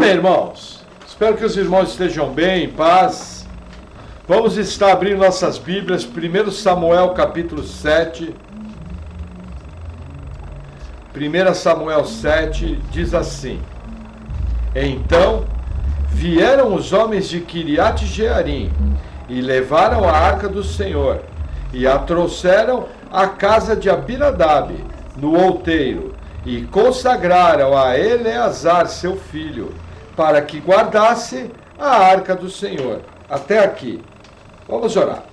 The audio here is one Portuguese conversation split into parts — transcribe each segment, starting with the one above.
Amém, irmãos? Espero que os irmãos estejam bem, em paz. Vamos estar abrindo nossas Bíblias, 1 Samuel capítulo 7. 1 Samuel 7 diz assim: Então vieram os homens de Quiriate Jearim e levaram a arca do Senhor e a trouxeram à casa de Abinadab, no outeiro, e consagraram a Eleazar, seu filho, para que guardasse a arca do Senhor. Até aqui. Vamos orar.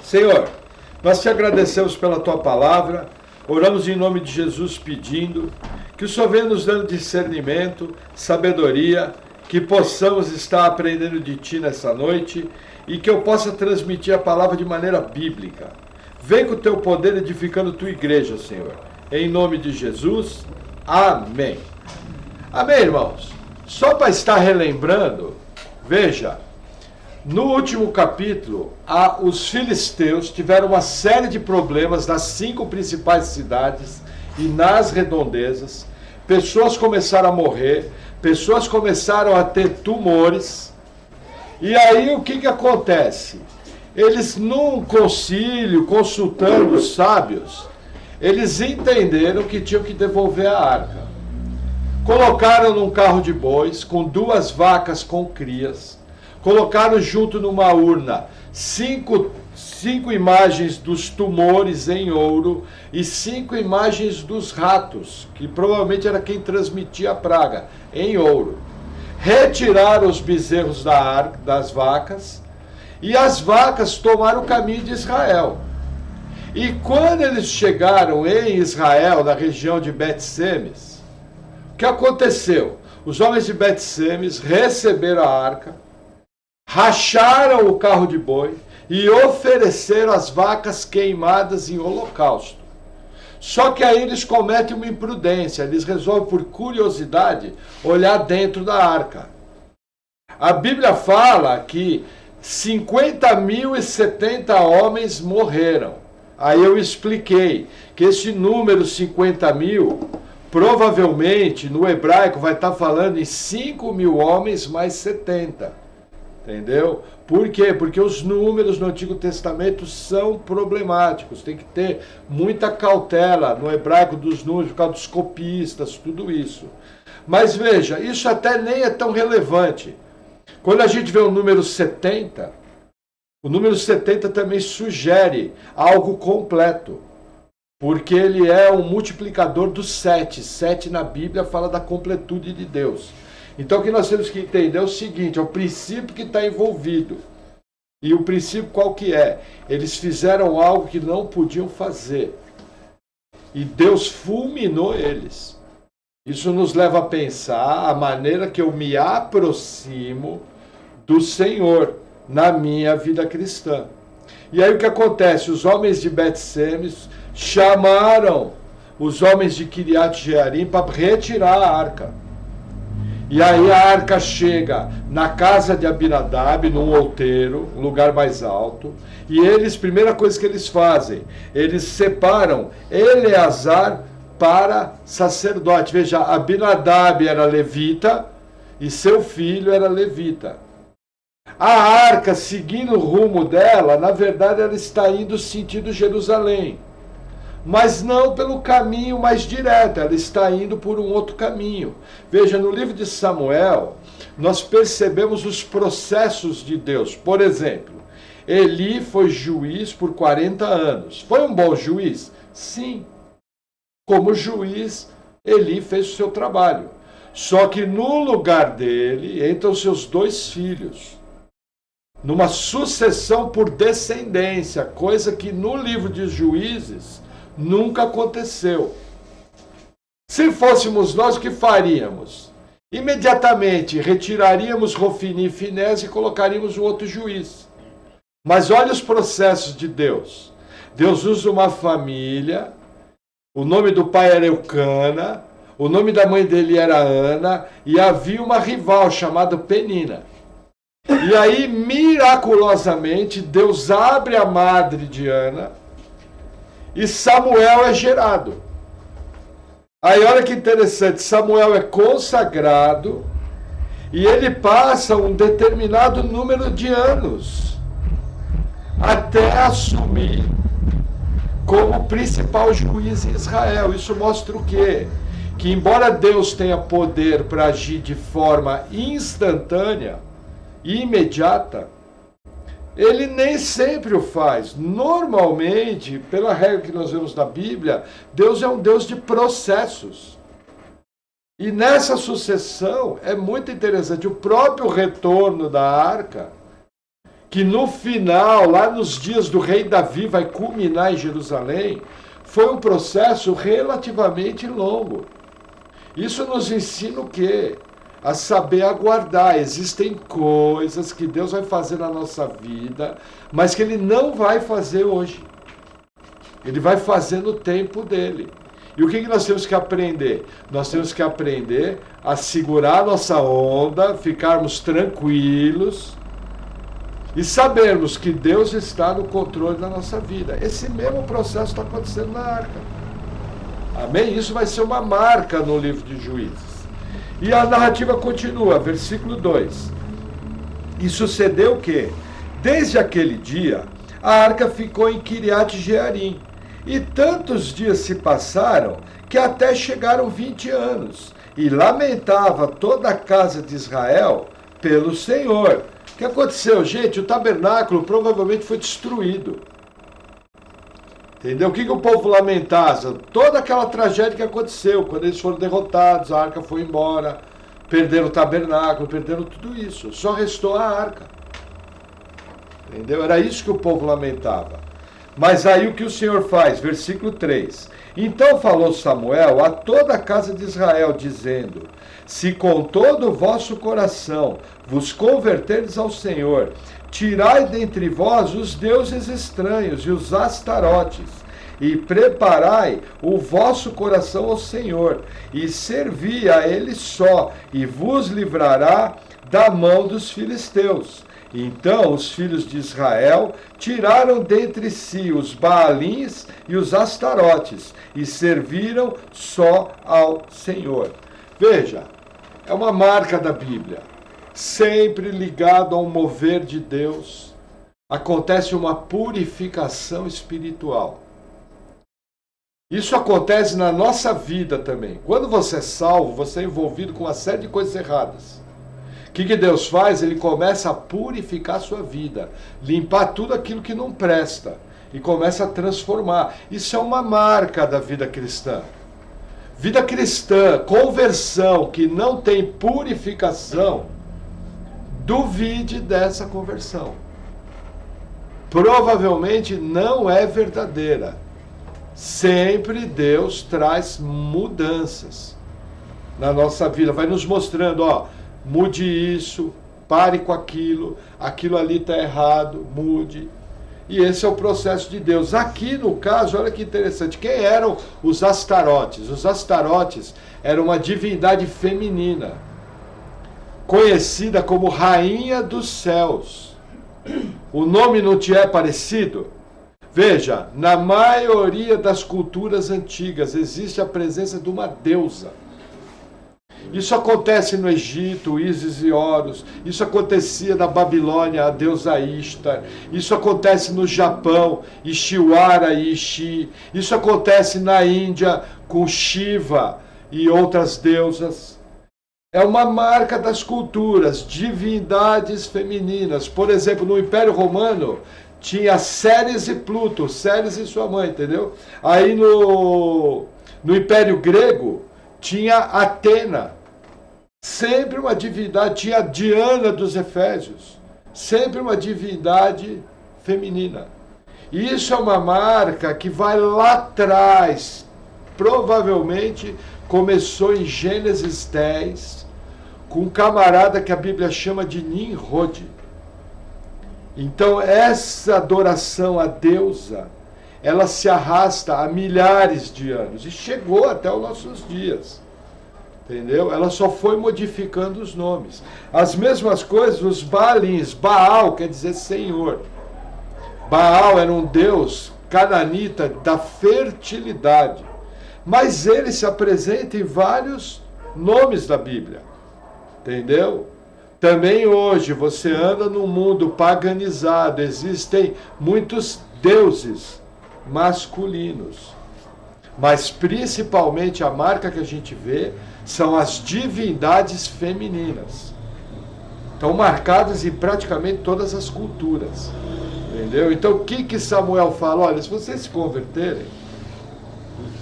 Senhor, nós te agradecemos pela tua palavra, oramos em nome de Jesus pedindo que o Senhor venha nos dando discernimento, sabedoria, que possamos estar aprendendo de ti nessa noite e que eu possa transmitir a palavra de maneira bíblica. Vem com o teu poder edificando tua igreja, Senhor. Em nome de Jesus, amém. Amém, irmãos? Só para estar relembrando, veja, no último capítulo, os filisteus tiveram uma série de problemas nas 5 principais cidades e nas redondezas. Pessoas começaram a morrer, pessoas começaram a ter tumores. E aí o que acontece? Eles, num concílio, consultando os sábios, eles entenderam que tinham que devolver a arca. Colocaram num carro de bois, com 2 vacas com crias, colocaram junto numa urna 5 imagens dos tumores em ouro e 5 imagens dos ratos, que provavelmente era quem transmitia a praga, em ouro. Retiraram os bezerros das vacas e as vacas tomaram o caminho de Israel. E quando eles chegaram em Israel, na região de Bet-Semes, o que aconteceu? Os homens de Bet-Semes receberam a arca, racharam o carro de boi e ofereceram as vacas queimadas em holocausto. Só que aí eles cometem uma imprudência, eles resolvem, por curiosidade, olhar dentro da arca. A Bíblia fala que 50.070 homens morreram. Aí eu expliquei que esse número 50.000, provavelmente no hebraico vai estar falando em 5.000 homens mais 70. Entendeu? Por quê? Porque os números no Antigo Testamento são problemáticos. Tem que ter muita cautela no hebraico dos números, por causa dos copistas, tudo isso. Mas veja, isso até nem é tão relevante. Quando a gente vê o número 70, o número 70 também sugere algo completo. Porque ele é um multiplicador do 7. 7 na Bíblia fala da completude de Deus. Então o que nós temos que entender é o seguinte, é o princípio que está envolvido. E o princípio qual que é? Eles fizeram algo que não podiam fazer. E Deus fulminou eles. Isso nos leva a pensar a maneira que eu me aproximo do Senhor na minha vida cristã. E aí o que acontece? Os homens de Bet-Semes chamaram os homens de Quiriate Jearim para retirar a arca. E aí a arca chega na casa de Abinadab, num outeiro, um lugar mais alto. E eles, primeira coisa que eles fazem, eles separam Eleazar para sacerdote. Veja, Abinadab era levita e seu filho era levita. A arca, seguindo o rumo dela, na verdade ela está indo sentido Jerusalém. Mas não pelo caminho mais direto, ela está indo por um outro caminho. Veja, no livro de Samuel, nós percebemos os processos de Deus. Por exemplo, Eli foi juiz por 40 anos. Foi um bom juiz? Sim. Como juiz, Eli fez o seu trabalho. Só que no lugar dele entram seus 2 filhos. Numa sucessão por descendência, coisa que no livro de Juízes nunca aconteceu. Se fôssemos nós, o que faríamos? Imediatamente retiraríamos Rofini e Finés e colocaríamos um outro juiz. Mas olha os processos de Deus. Deus usa uma família, o nome do pai era Eucana, o nome da mãe dele era Ana, e havia uma rival chamada Penina. E aí, miraculosamente, Deus abre a madre de Ana, e Samuel é gerado. Aí olha que interessante, Samuel é consagrado E ele passa um determinado número de anos até assumir como principal juiz em Israel. Isso mostra o quê? Que embora Deus tenha poder para agir de forma instantânea e imediata, ele nem sempre o faz. Normalmente, pela regra que nós vemos na Bíblia, Deus é um Deus de processos. E nessa sucessão é muito interessante. O próprio retorno da arca, que no final, lá nos dias do rei Davi, vai culminar em Jerusalém, foi um processo relativamente longo. Isso nos ensina o quê? A saber aguardar. Existem coisas que Deus vai fazer na nossa vida, mas que Ele não vai fazer hoje. Ele vai fazer no tempo dele. E o que nós temos que aprender? Nós temos que aprender a segurar a nossa onda, ficarmos tranquilos e sabermos que Deus está no controle da nossa vida. Esse mesmo processo está acontecendo na arca. Amém? Isso vai ser uma marca no livro de Juízes. E a narrativa continua, versículo 2. E sucedeu o quê? Desde aquele dia, a arca ficou em Kiriat Jearim. E tantos dias se passaram que até chegaram 20 anos. E lamentava toda a casa de Israel pelo Senhor. O que aconteceu, gente? O tabernáculo provavelmente foi destruído. Entendeu? O que o povo lamentava? Toda aquela tragédia que aconteceu, quando eles foram derrotados, a arca foi embora, perderam o tabernáculo, perderam tudo isso. Só restou a arca. Entendeu? Era isso que o povo lamentava. Mas aí o que o Senhor faz? Versículo 3. Então falou Samuel a toda a casa de Israel, dizendo: se com todo o vosso coração vos converterdes ao Senhor, tirai dentre vós os deuses estranhos e os astarotes, e preparai o vosso coração ao Senhor, e servi a Ele só, e vos livrará da mão dos filisteus. Então os filhos de Israel tiraram dentre si os Baalins e os Astarotes, e serviram só ao Senhor. Veja, é uma marca da Bíblia. Sempre ligado ao mover de Deus, acontece uma purificação espiritual. Isso acontece na nossa vida também. Quando você é salvo, você é envolvido com uma série de coisas erradas. O que Deus faz? Ele começa a purificar a sua vida, limpar tudo aquilo que não presta e começa a transformar. Isso é uma marca da vida cristã. Vida cristã, conversão que não tem purificação, duvide dessa conversão. Provavelmente não é verdadeira. Sempre Deus traz mudanças na nossa vida. Vai nos mostrando, ó, mude isso, pare com aquilo, aquilo ali está errado, mude. E esse é o processo de Deus. Aqui no caso, olha que interessante, quem eram os Astarotes? Os Astarotes eram uma divindade feminina, conhecida como Rainha dos Céus. O nome não te é parecido? Veja, na maioria das culturas antigas existe a presença de uma deusa. Isso acontece no Egito, Ísis e Horus. Isso acontecia na Babilônia, a deusa Ishtar. Isso acontece no Japão, Ishiwara e Ishi. Isso acontece na Índia com Shiva e outras deusas. É uma marca das culturas, divindades femininas. Por exemplo, no Império Romano tinha Ceres e Pluto, Ceres e sua mãe, entendeu? Aí no Império Grego tinha Atena, sempre uma divindade, tinha Diana dos Efésios, sempre uma divindade feminina. Isso é uma marca que vai lá atrás, provavelmente começou em Gênesis 10, com um camarada que a Bíblia chama de Nimrod. Então essa adoração à deusa, ela se arrasta há milhares de anos e chegou até os nossos dias. Entendeu? Ela só foi modificando os nomes. As mesmas coisas, os Baalins. Baal quer dizer Senhor. Baal era um deus cananita da fertilidade. Mas ele se apresenta em vários nomes da Bíblia. Entendeu? Também hoje você anda num mundo paganizado, existem muitos deuses masculinos. Mas principalmente a marca que a gente vê são as divindades femininas. Estão marcadas em praticamente todas as culturas. Entendeu? Então o que Samuel fala? Olha, se vocês se converterem,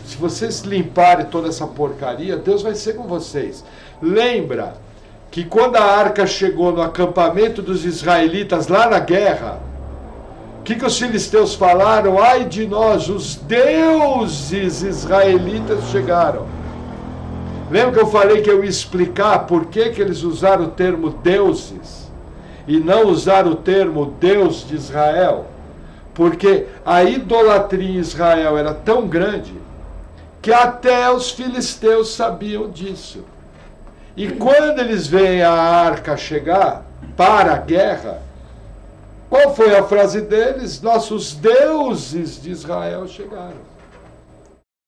se vocês limparem toda essa porcaria, Deus vai ser com vocês. Lembra que quando a arca chegou no acampamento dos israelitas lá na guerra, o que os filisteus falaram? Ai de nós, os deuses israelitas chegaram. Lembra que eu falei que eu ia explicar por que eles usaram o termo deuses e não usaram o termo Deus de Israel? Porque a idolatria em Israel era tão grande que até os filisteus sabiam disso. E quando eles veem a arca chegar para a guerra, qual foi a frase deles? Nossos deuses de Israel chegaram.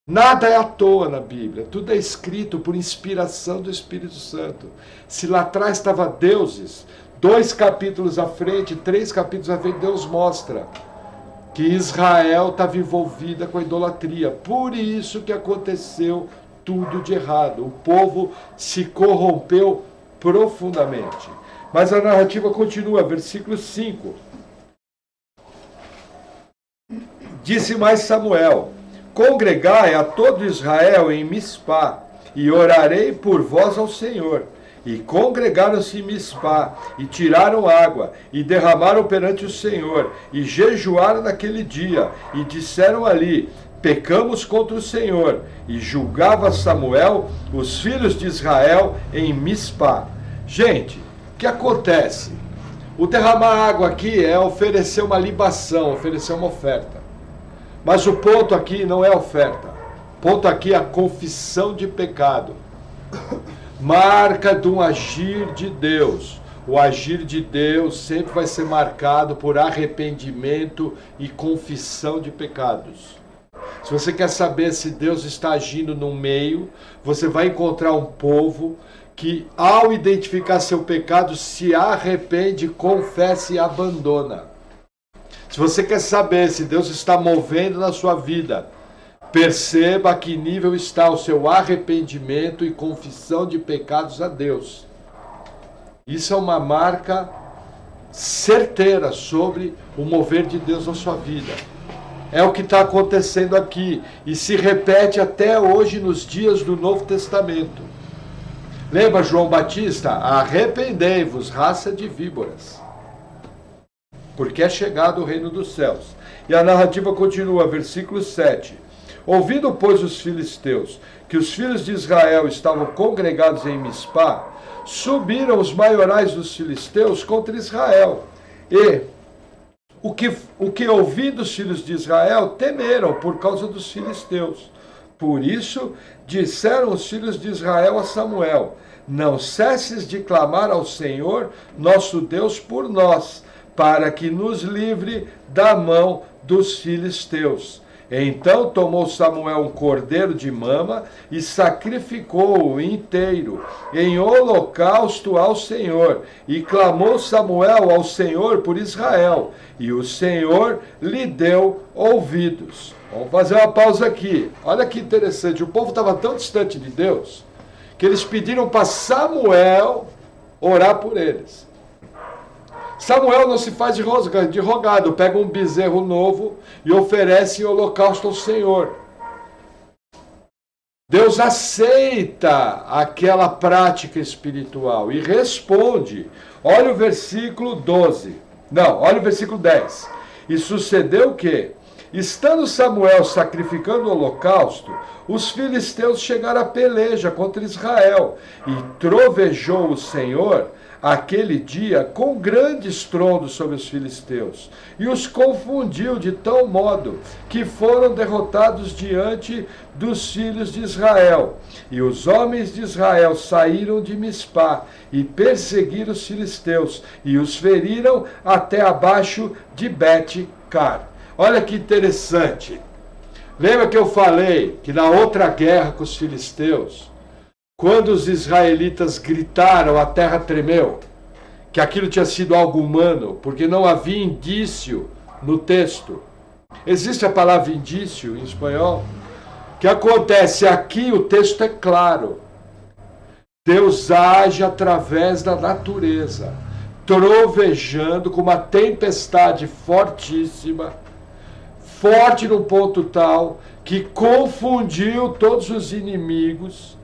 Nada é à toa na Bíblia, tudo é escrito por inspiração do Espírito Santo. Se lá atrás estava deuses, 2 capítulos à frente, 3 capítulos à frente, Deus mostra que Israel estava envolvida com a idolatria. Por isso que aconteceu tudo de errado. O povo se corrompeu profundamente. Mas a narrativa continua, versículo 5. Disse mais Samuel: congregai a todo Israel em Mispá, e orarei por vós ao Senhor. E congregaram-se em Mispá, e tiraram água, e derramaram perante o Senhor, e jejuaram naquele dia, e disseram ali: pecamos contra o Senhor. E julgava Samuel os filhos de Israel em Mispá. Gente, o que acontece? O derramar água aqui é oferecer uma libação, oferecer uma oferta. Mas o ponto aqui não é oferta. O ponto aqui é a confissão de pecado. Marca de um agir de Deus. O agir de Deus sempre vai ser marcado por arrependimento e confissão de pecados. Se você quer saber se Deus está agindo no meio, você vai encontrar um povo que, ao identificar seu pecado, se arrepende, confessa e abandona. Se você quer saber se Deus está movendo na sua vida, perceba a que nível está o seu arrependimento e confissão de pecados a Deus. Isso é uma marca certeira sobre o mover de Deus na sua vida. É o que está acontecendo aqui e se repete até hoje nos dias do Novo Testamento. Lembra João Batista? Arrependei-vos, raça de víboras, porque é chegado o reino dos céus. E a narrativa continua, versículo 7. Ouvindo, pois, os filisteus que os filhos de Israel estavam congregados em Mispá, subiram os maiorais dos filisteus contra Israel. E o que ouvindo os filhos de Israel, temeram por causa dos filisteus. Por isso, disseram os filhos de Israel a Samuel: não cesses de clamar ao Senhor, nosso Deus, por nós, para que nos livre da mão dos filisteus. Então tomou Samuel um cordeiro de mama e sacrificou-o inteiro em holocausto ao Senhor. E clamou Samuel ao Senhor por Israel, e o Senhor lhe deu ouvidos. Vamos fazer uma pausa aqui. Olha que interessante, o povo estava tão distante de Deus que eles pediram para Samuel orar por eles. Samuel não se faz de rogado, pega um bezerro novo e oferece em holocausto ao Senhor. Deus aceita aquela prática espiritual e responde. Olha o versículo 12. Não, olha o versículo 10. E sucedeu que, estando Samuel sacrificando o holocausto, os filisteus chegaram à peleja contra Israel, e trovejou o Senhor aquele dia com grande estrondo sobre os filisteus, e os confundiu de tal modo que foram derrotados diante dos filhos de Israel. E os homens de Israel saíram de Mispá e perseguiram os filisteus, e os feriram até abaixo de Bet-car. Olha que interessante. Lembra que eu falei que na outra guerra com os filisteus, quando os israelitas gritaram, a terra tremeu? que aquilo tinha sido algo humano, porque não havia indício no texto. Existe a palavra indício em espanhol? O que acontece aqui, o texto é claro. Deus age através da natureza, trovejando com uma tempestade fortíssima, forte num ponto tal que confundiu todos os inimigos,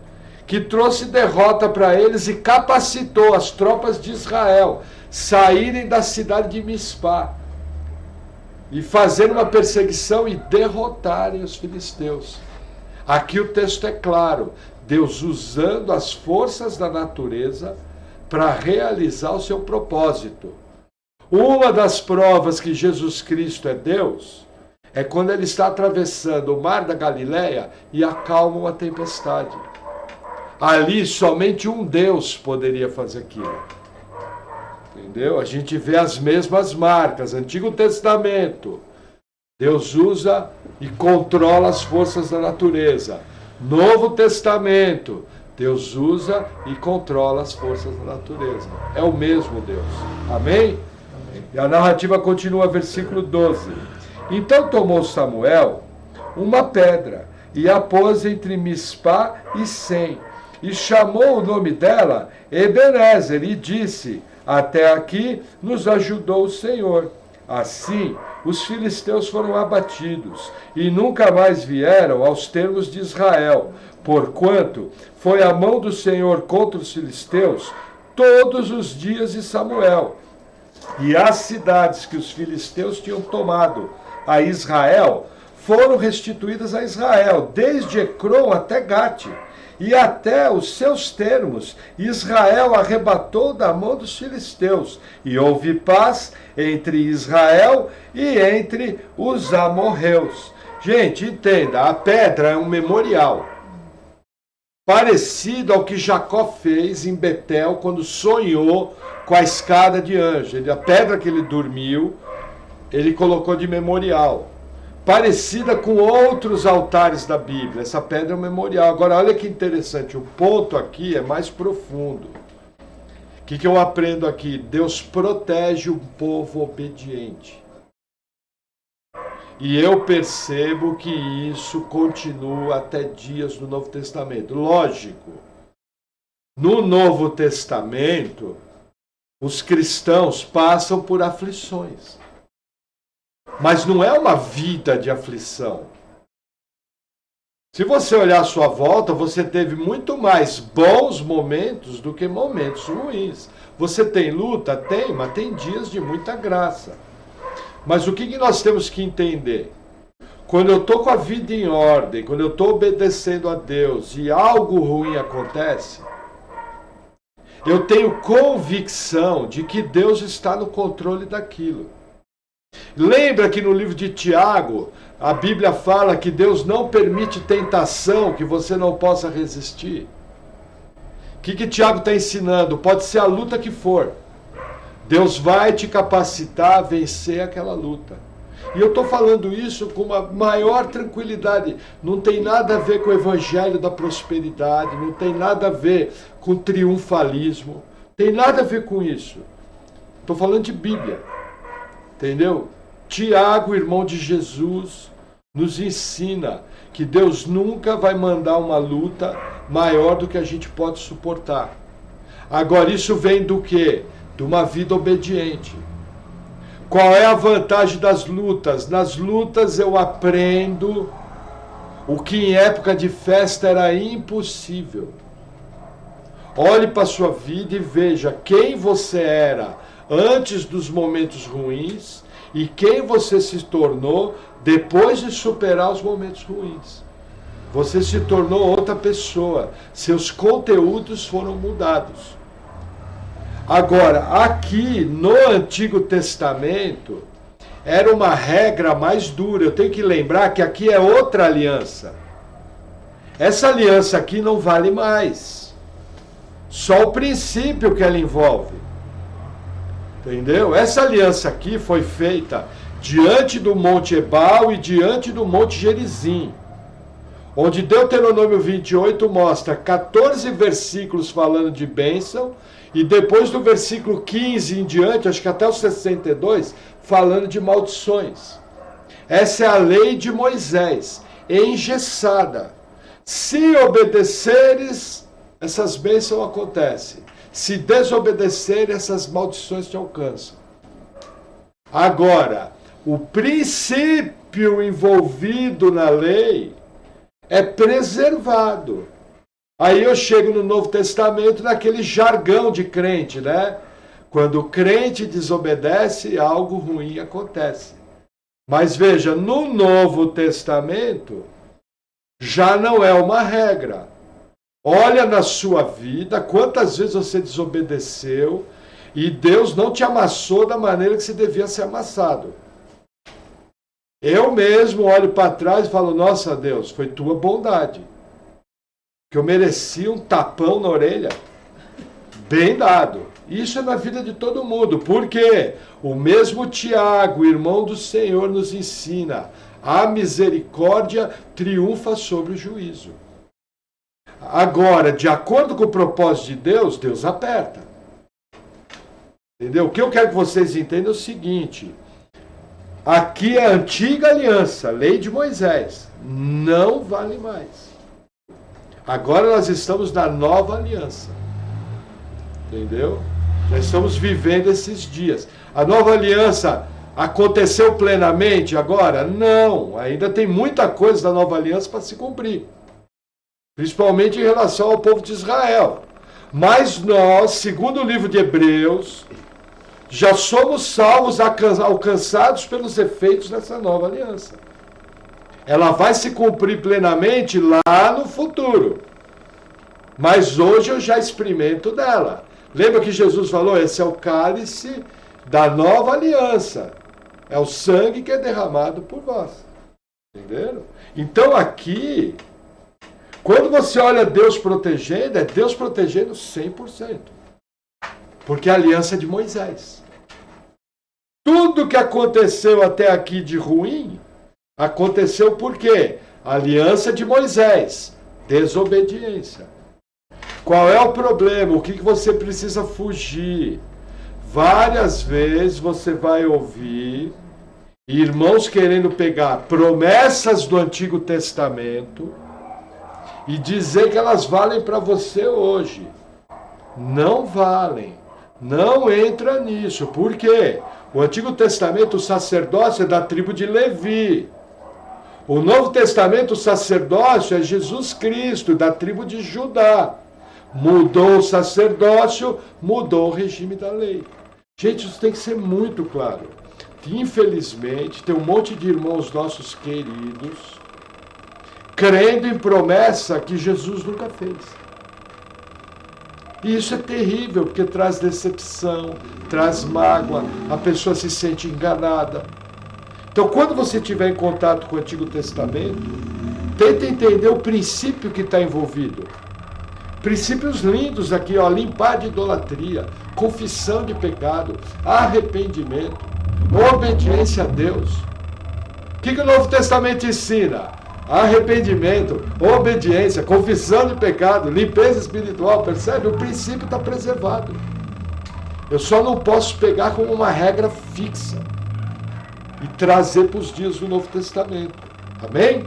que trouxe derrota para eles e capacitou as tropas de Israel saírem da cidade de Mispá e fazerem uma perseguição e derrotarem os filisteus. Aqui o texto é claro, Deus usando as forças da natureza para realizar o seu propósito. Uma das provas que Jesus Cristo é Deus é quando ele está atravessando o mar da Galileia e acalma uma tempestade. Ali somente um Deus poderia fazer aquilo. Entendeu? A gente vê as mesmas marcas. Antigo Testamento, Deus usa e controla as forças da natureza. Novo Testamento, Deus usa e controla as forças da natureza. É o mesmo Deus. Amém? E a narrativa continua, versículo 12. Então tomou Samuel uma pedra e a pôs entre Mispá e Sem, e chamou o nome dela Ebenezer, e disse: até aqui nos ajudou o Senhor. Assim, os filisteus foram abatidos, e nunca mais vieram aos termos de Israel, porquanto foi a mão do Senhor contra os filisteus todos os dias de Samuel. E as cidades que os filisteus tinham tomado a Israel foram restituídas a Israel, desde Ecrom até Gate, e até os seus termos Israel arrebatou da mão dos filisteus, e houve paz entre Israel e entre os amorreus. Gente, entenda, a pedra é um memorial, parecido ao que Jacó fez em Betel quando sonhou com a escada de anjo. A pedra que ele dormiu, ele colocou de memorial, parecida com outros altares da Bíblia. Essa pedra é um memorial. Agora, olha que interessante, o ponto aqui é mais profundo. O que eu aprendo aqui? Deus protege um povo obediente. E eu percebo que isso continua até dias do Novo Testamento. Lógico, no Novo Testamento, os cristãos passam por aflições. Mas não é uma vida de aflição. Se você olhar à sua volta, você teve muito mais bons momentos do que momentos ruins. Você tem luta? Tem, mas tem dias de muita graça. Mas o que nós temos que entender? Quando eu estou com a vida em ordem, quando eu estou obedecendo a Deus e algo ruim acontece, eu tenho convicção de que Deus está no controle daquilo. Lembra que no livro de Tiago, a Bíblia fala que Deus não permite tentação que você não possa resistir? O que Tiago está ensinando? Pode ser a luta que for. Deus vai te capacitar a vencer aquela luta. E eu estou falando isso com uma maior tranquilidade. Não tem nada a ver com o evangelho da prosperidade, não tem nada a ver com triunfalismo, tem nada a ver com isso. Estou falando de Bíblia. Entendeu? Tiago, irmão de Jesus, nos ensina que Deus nunca vai mandar uma luta maior do que a gente pode suportar. Agora, isso vem do quê? De uma vida obediente. Qual é a vantagem das lutas? Nas lutas eu aprendo o que em época de festa era impossível. Olhe para a sua vida e veja quem você era antes dos momentos ruins e quem você se tornou depois de superar os momentos ruins. Você se tornou outra pessoa. Seus conteúdos foram mudados. Agora, aqui no Antigo Testamento, era uma regra mais dura. Eu tenho que lembrar que aqui é outra aliança. Essa aliança aqui não vale mais. Só o princípio que ela envolve. Entendeu? Essa aliança aqui foi feita diante do Monte Ebal e diante do Monte Gerizim. onde Deuteronômio 28 mostra 14 versículos falando de bênção, e depois do versículo 15 em diante, acho que até o 62, falando de maldições. Essa é a lei de Moisés, engessada. Se obedeceres, essas bênçãos acontecem. Se desobedecer, essas maldições te alcançam. Agora, o princípio envolvido na lei é preservado. Aí eu chego no Novo Testamento naquele jargão de crente, né? Quando o crente desobedece, algo ruim acontece. Mas veja, no Novo Testamento, já não é uma regra. Olha na sua vida quantas vezes você desobedeceu e Deus não te amassou da maneira que você devia ser amassado. Eu mesmo olho para trás e falo, nossa Deus, foi tua bondade. Que eu merecia um tapão na orelha, bem dado. Isso é na vida de todo mundo. Por quê? O mesmo Tiago, irmão do Senhor, nos ensina, a misericórdia triunfa sobre o juízo. Agora, de acordo com o propósito de Deus, Deus aperta. Entendeu? O que eu quero que vocês entendam é o seguinte. Aqui é a antiga aliança, lei de Moisés. Não vale mais. Agora nós estamos na nova aliança. Entendeu? Nós estamos vivendo esses dias. A nova aliança aconteceu plenamente agora? Não. Ainda tem muita coisa da nova aliança para se cumprir. Principalmente em relação ao povo de Israel. Mas nós, segundo o livro de Hebreus, já somos salvos, alcançados pelos efeitos dessa nova aliança. Ela vai se cumprir plenamente lá no futuro. Mas hoje eu já experimento dela. Lembra que Jesus falou? Esse é o cálice da nova aliança. É o sangue que é derramado por vós. Entenderam? Então aqui, quando você olha Deus protegendo, é Deus protegendo 100%. Porque a aliança é de Moisés. Tudo que aconteceu até aqui de ruim, aconteceu por quê? Aliança de Moisés, desobediência. Qual é o problema? O que você precisa fugir? Várias vezes você vai ouvir irmãos querendo pegar promessas do Antigo Testamento e dizer que elas valem para você hoje. Não valem. Não entra nisso. Por quê? O Antigo Testamento, o sacerdócio é da tribo de Levi. O Novo Testamento, o sacerdócio é Jesus Cristo, da tribo de Judá. Mudou o sacerdócio, mudou o regime da lei. Gente, isso tem que ser muito claro. Infelizmente, tem um monte de irmãos nossos queridos crendo em promessa que Jesus nunca fez. E isso é terrível, porque traz decepção, traz mágoa, a pessoa se sente enganada. Então, quando você estiver em contato com o Antigo Testamento, tenta entender o princípio que está envolvido. Princípios lindos aqui, ó, limpar de idolatria, confissão de pecado, arrependimento, obediência a Deus. O que o Novo Testamento ensina? Arrependimento, obediência, confissão de pecado, limpeza espiritual, percebe? O princípio está preservado. Eu só não posso pegar como uma regra fixa e trazer para os dias do Novo Testamento. Amém?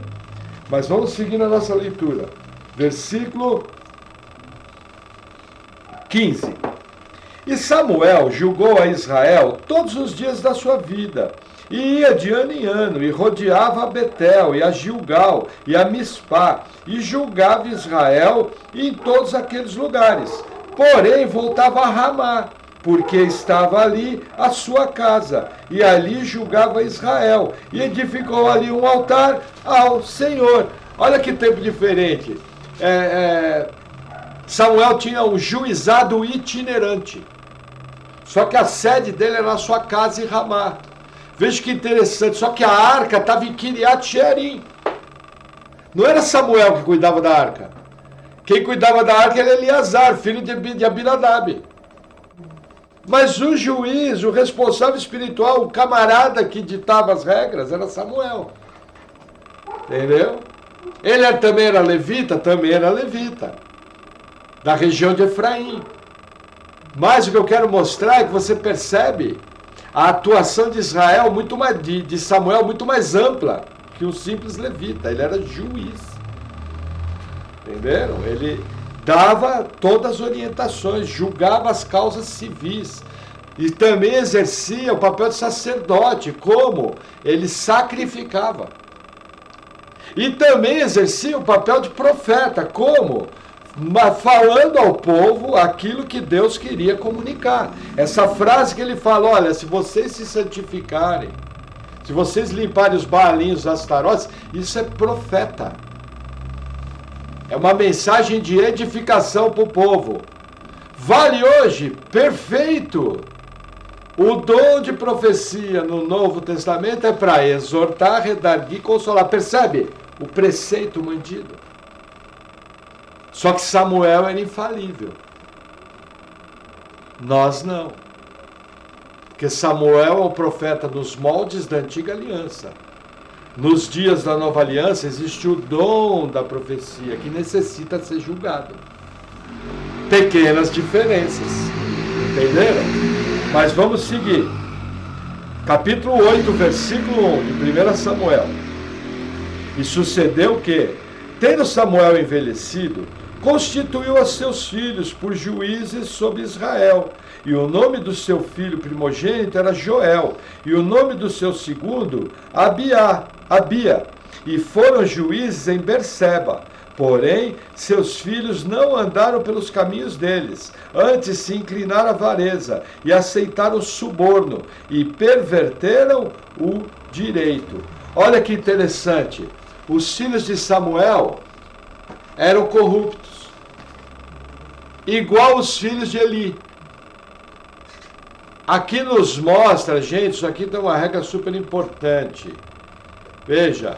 Mas vamos seguir na nossa leitura. Versículo 15. E Samuel julgou a Israel todos os dias da sua vida, e ia de ano em ano, e rodeava a Betel, e a Gilgal, e a Mispá, e julgava Israel em todos aqueles lugares. Porém, voltava a Ramá, porque estava ali a sua casa, e ali julgava Israel, e edificou ali um altar ao Senhor. Olha que tempo diferente. Samuel tinha um juizado itinerante, só que a sede dele era na sua casa em Ramá. Veja que interessante, só que a arca estava em Kiriat Jearim. Não era Samuel que cuidava da arca. Quem cuidava da arca era Eleazar, filho de Abinadab. Mas o juiz, o responsável espiritual, o camarada que ditava as regras, era Samuel. Entendeu? Ele também era levita? Também era levita. Da região de Efraim. Mas o que eu quero mostrar é que você percebe a atuação de Israel muito mais, de Samuel muito mais ampla que um simples levita. Ele era juiz. Entenderam? Ele dava todas as orientações, julgava as causas civis. E também exercia o papel de sacerdote, como ele sacrificava. E também exercia o papel de profeta, como falando ao povo aquilo que Deus queria comunicar. Essa frase que ele fala, olha, se vocês se santificarem, se vocês limparem os baalinhos, os astarotes, isso é profeta. É uma mensagem de edificação para o povo. Vale hoje? Perfeito! O dom de profecia no Novo Testamento é para exortar, redarguir, consolar. Percebe? O preceito mantido. Só que Samuel era infalível. Nós não. Porque Samuel é o profeta dos moldes da antiga aliança. Nos dias da nova aliança existe o dom da profecia que necessita ser julgado. Pequenas diferenças. Entenderam? Mas vamos seguir. Capítulo 8, versículo 1 de 1 Samuel. E sucedeu que, tendo Samuel envelhecido, constituiu a seus filhos por juízes sobre Israel. E o nome do seu filho primogênito era Joel, e o nome do seu segundo, Abia. E foram juízes em Berseba. Porém, seus filhos não andaram pelos caminhos deles, antes se inclinaram à avareza, e aceitaram o suborno, e perverteram o direito. Olha que interessante, os filhos de Samuel eram corruptos, igual os filhos de Eli. Aqui nos mostra, gente, isso aqui tem uma regra super importante. Veja,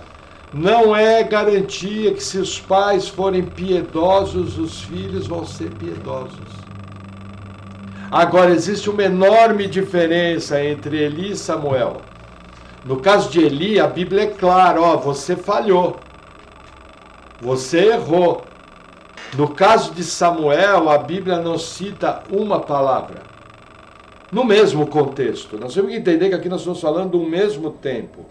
não é garantia que se os pais forem piedosos, os filhos vão ser piedosos. Agora, existe uma enorme diferença entre Eli e Samuel. No caso de Eli, a Bíblia é clara, ó, você falhou. Você errou. No caso de Samuel, a Bíblia não cita uma palavra. No mesmo contexto. Nós temos que entender que aqui nós estamos falando do mesmo tempo.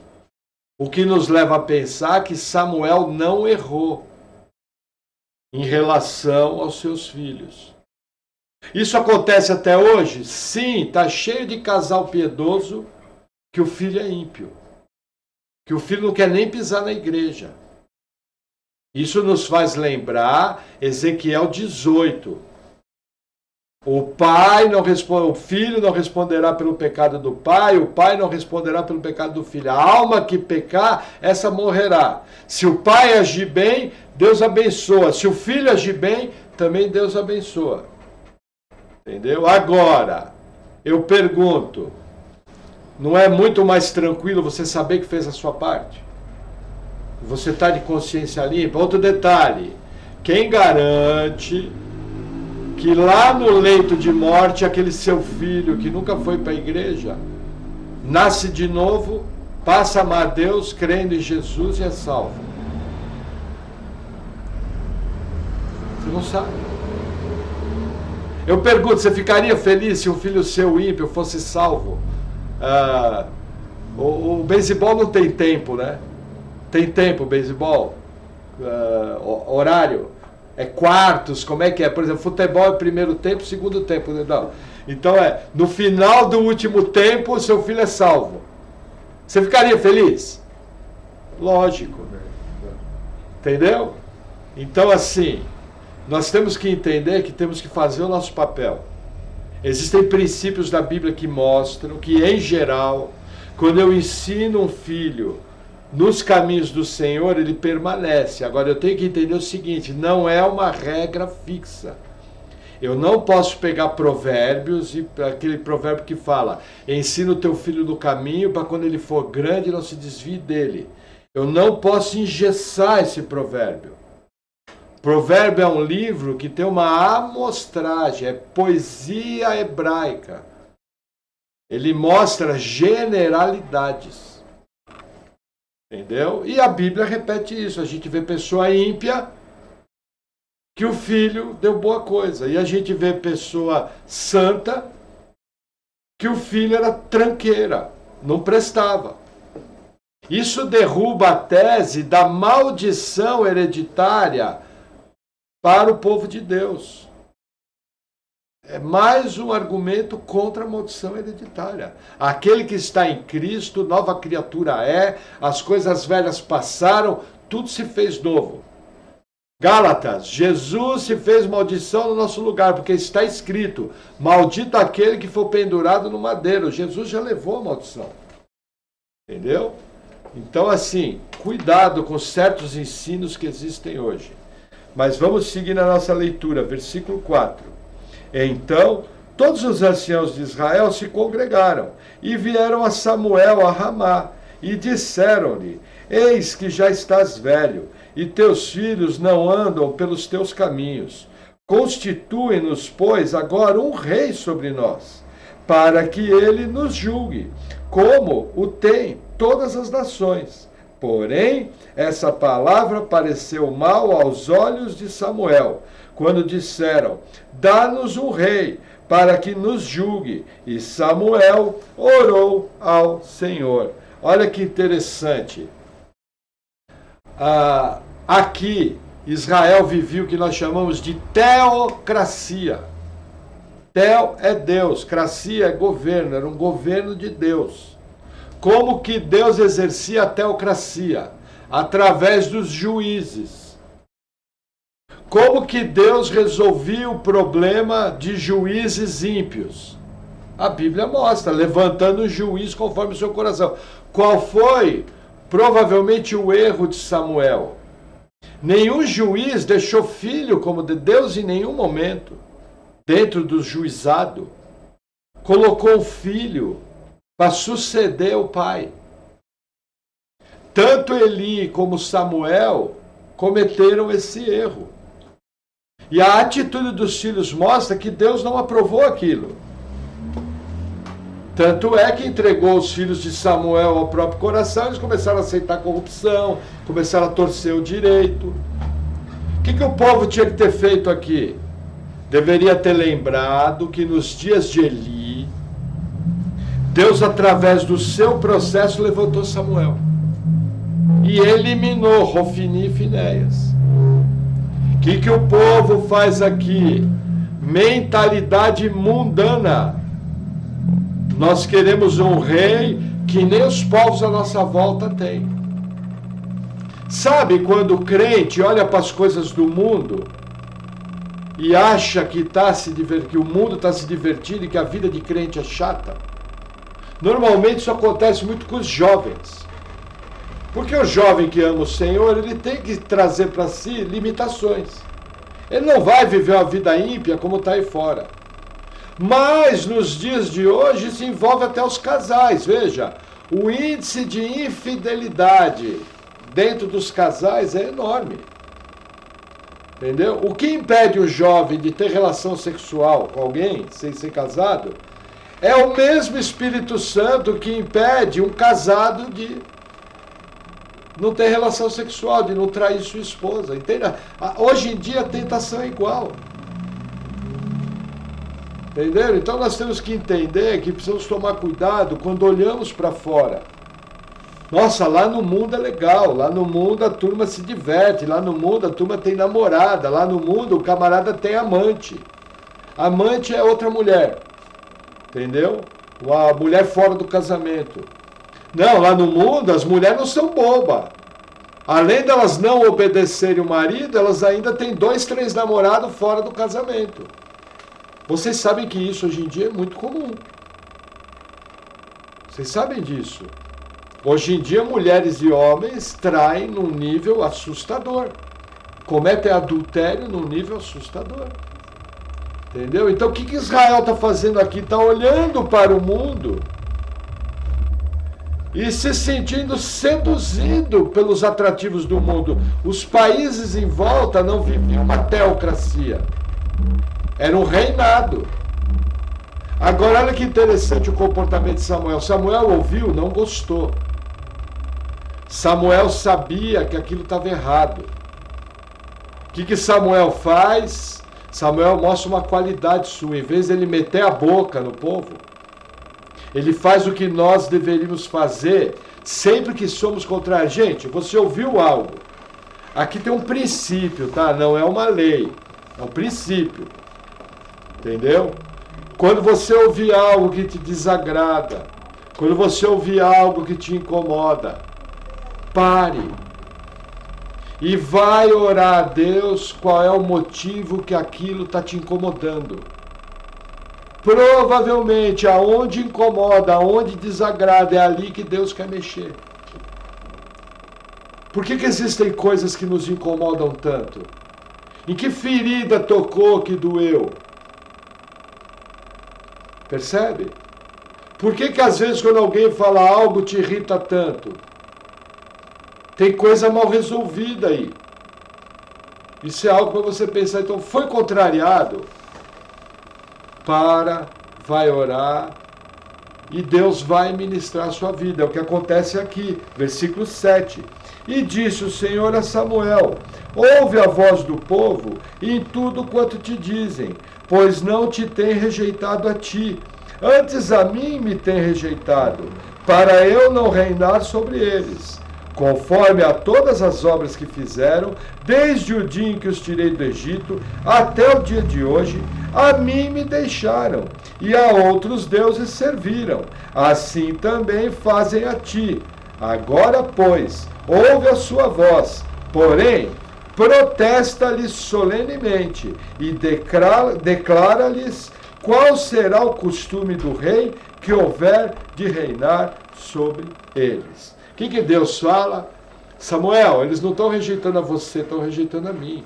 O que nos leva a pensar que Samuel não errou em relação aos seus filhos. Isso acontece até hoje? Sim, está cheio de casal piedoso que o filho é ímpio. Que o filho não quer nem pisar na igreja. Isso nos faz lembrar Ezequiel 18. O filho não responderá pelo pecado do pai, o pai não responderá pelo pecado do filho. A alma que pecar, essa morrerá. Se o pai agir bem, Deus abençoa. Se o filho agir bem, também Deus abençoa. Entendeu? Agora, eu pergunto, não é muito mais tranquilo você saber que fez a sua parte? Você está de consciência limpa? Outro detalhe, quem garante que lá no leito de morte, aquele seu filho que nunca foi para a igreja, nasce de novo, passa a amar a Deus, crendo em Jesus e é salvo? Você não sabe. Eu pergunto, você ficaria feliz se um filho seu ímpio fosse salvo? O beisebol não tem tempo, né? Tem tempo o beisebol? Horário? É quartos, como é que é? Por exemplo, futebol é primeiro tempo, segundo tempo. Não. Então no final do último tempo, o seu filho é salvo. Você ficaria feliz? Lógico. Entendeu? Então, assim, nós temos que entender que temos que fazer o nosso papel. Existem princípios da Bíblia que mostram que, em geral, quando eu ensino um filho nos caminhos do Senhor, ele permanece. Agora, eu tenho que entender o seguinte, não é uma regra fixa. Eu não posso pegar provérbios, e aquele provérbio que fala, ensina o teu filho no caminho, para quando ele for grande, não se desvie dele. Eu não posso engessar esse provérbio. Provérbio é um livro que tem uma amostragem, é poesia hebraica. Ele mostra generalidades. Entendeu? E a Bíblia repete isso. A gente vê pessoa ímpia que o filho deu boa coisa. E a gente vê pessoa santa que o filho era tranqueira, não prestava. Isso derruba a tese da maldição hereditária para o povo de Deus. É mais um argumento contra a maldição hereditária. Aquele que está em Cristo, nova criatura é, as coisas velhas passaram, tudo se fez novo. Gálatas, Jesus se fez maldição no nosso lugar, porque está escrito, maldito aquele que for pendurado no madeiro. Jesus já levou a maldição. Entendeu? Então, assim, cuidado com certos ensinos que existem hoje. Mas vamos seguir na nossa leitura, versículo 4. Então, todos os anciãos de Israel se congregaram e vieram a Samuel a Ramá e disseram-lhe, eis que já estás velho e teus filhos não andam pelos teus caminhos. Constitui-nos, pois, agora um rei sobre nós, para que ele nos julgue, como o tem todas as nações. Porém, essa palavra pareceu mal aos olhos de Samuel, quando disseram, dá-nos um rei, para que nos julgue. E Samuel orou ao Senhor. Olha que interessante. Aqui, Israel vivia o que nós chamamos de teocracia. Teo é Deus, cracia é governo, era um governo de Deus. Como que Deus exercia a teocracia? Através dos juízes. Como que Deus resolvia o problema de juízes ímpios? A Bíblia mostra, levantando um juiz conforme o seu coração. Qual foi, provavelmente, o erro de Samuel? Nenhum juiz deixou filho como de Deus em nenhum momento, dentro do juizado. Colocou um filho para suceder o pai. Tanto Eli como Samuel cometeram esse erro. E a atitude dos filhos mostra que Deus não aprovou aquilo. Tanto é que entregou os filhos de Samuel ao próprio coração, eles começaram a aceitar corrupção, começaram a torcer o direito. O que o povo tinha que ter feito aqui? Deveria ter lembrado que nos dias de Eli, Deus, através do seu processo, levantou Samuel. E eliminou Hofni e Finéias. O que o povo faz aqui? Mentalidade mundana. Nós queremos um rei que nem os povos à nossa volta têm. Sabe quando o crente olha para as coisas do mundo e acha que o mundo está se divertindo e que a vida de crente é chata? Normalmente isso acontece muito com os jovens. Porque o jovem que ama o Senhor, ele tem que trazer para si limitações. Ele não vai viver uma vida ímpia como está aí fora. Mas nos dias de hoje isso envolve até os casais. Veja, o índice de infidelidade dentro dos casais é enorme. Entendeu? O que impede o jovem de ter relação sexual com alguém sem ser casado é o mesmo Espírito Santo que impede um casado de não ter relação sexual, de não trair sua esposa. Entende? Hoje em dia a tentação é igual. Entenderam? Então nós temos que entender que precisamos tomar cuidado quando olhamos para fora. Nossa, lá no mundo é legal, lá no mundo a turma se diverte, lá no mundo a turma tem namorada, lá no mundo o camarada tem amante. Amante é outra mulher. Entendeu? A mulher fora do casamento. Não, lá no mundo as mulheres não são bobas. Além delas não obedecerem o marido, elas ainda têm 2, 3 namorados fora do casamento. Vocês sabem que isso hoje em dia é muito comum. Vocês sabem disso. Hoje em dia mulheres e homens traem num nível assustador. Cometem adultério num nível assustador. Entendeu? Então o que Israel está fazendo aqui? Está olhando para o mundo e se sentindo seduzido pelos atrativos do mundo. Os países em volta não viviam uma teocracia. Era um reinado. Agora olha que interessante o comportamento de Samuel. Samuel ouviu, não gostou. Samuel sabia que aquilo estava errado. O que Samuel faz? Samuel mostra uma qualidade sua. Em vez de ele meter a boca no povo, ele faz o que nós deveríamos fazer sempre que somos contrários. Gente, você ouviu algo. Aqui tem um princípio, tá? Não é uma lei. É um princípio. Entendeu? Quando você ouvir algo que te desagrada, quando você ouvir algo que te incomoda, pare. E vai orar a Deus qual é o motivo que aquilo está te incomodando. Provavelmente, aonde incomoda, aonde desagrada, é ali que Deus quer mexer. Por que existem coisas que nos incomodam tanto? Em que ferida tocou que doeu? Percebe? Por que às vezes quando alguém fala algo te irrita tanto? Tem coisa mal resolvida aí. Isso é algo para você pensar. Então, foi contrariado? Vai orar e Deus vai ministrar a sua vida. É o que acontece aqui, versículo 7. E disse o Senhor a Samuel: ouve a voz do povo em tudo quanto te dizem, pois não te tem rejeitado a ti, antes a mim me tem rejeitado, para eu não reinar sobre eles. Conforme a todas as obras que fizeram, desde o dia em que os tirei do Egito até o dia de hoje, a mim me deixaram, e a outros deuses serviram. Assim também fazem a ti. Agora, pois, ouve a sua voz, porém, protesta-lhes solenemente e declara-lhes qual será o costume do rei que houver de reinar sobre eles. O que Deus fala? Samuel, eles não estão rejeitando a você, estão rejeitando a mim.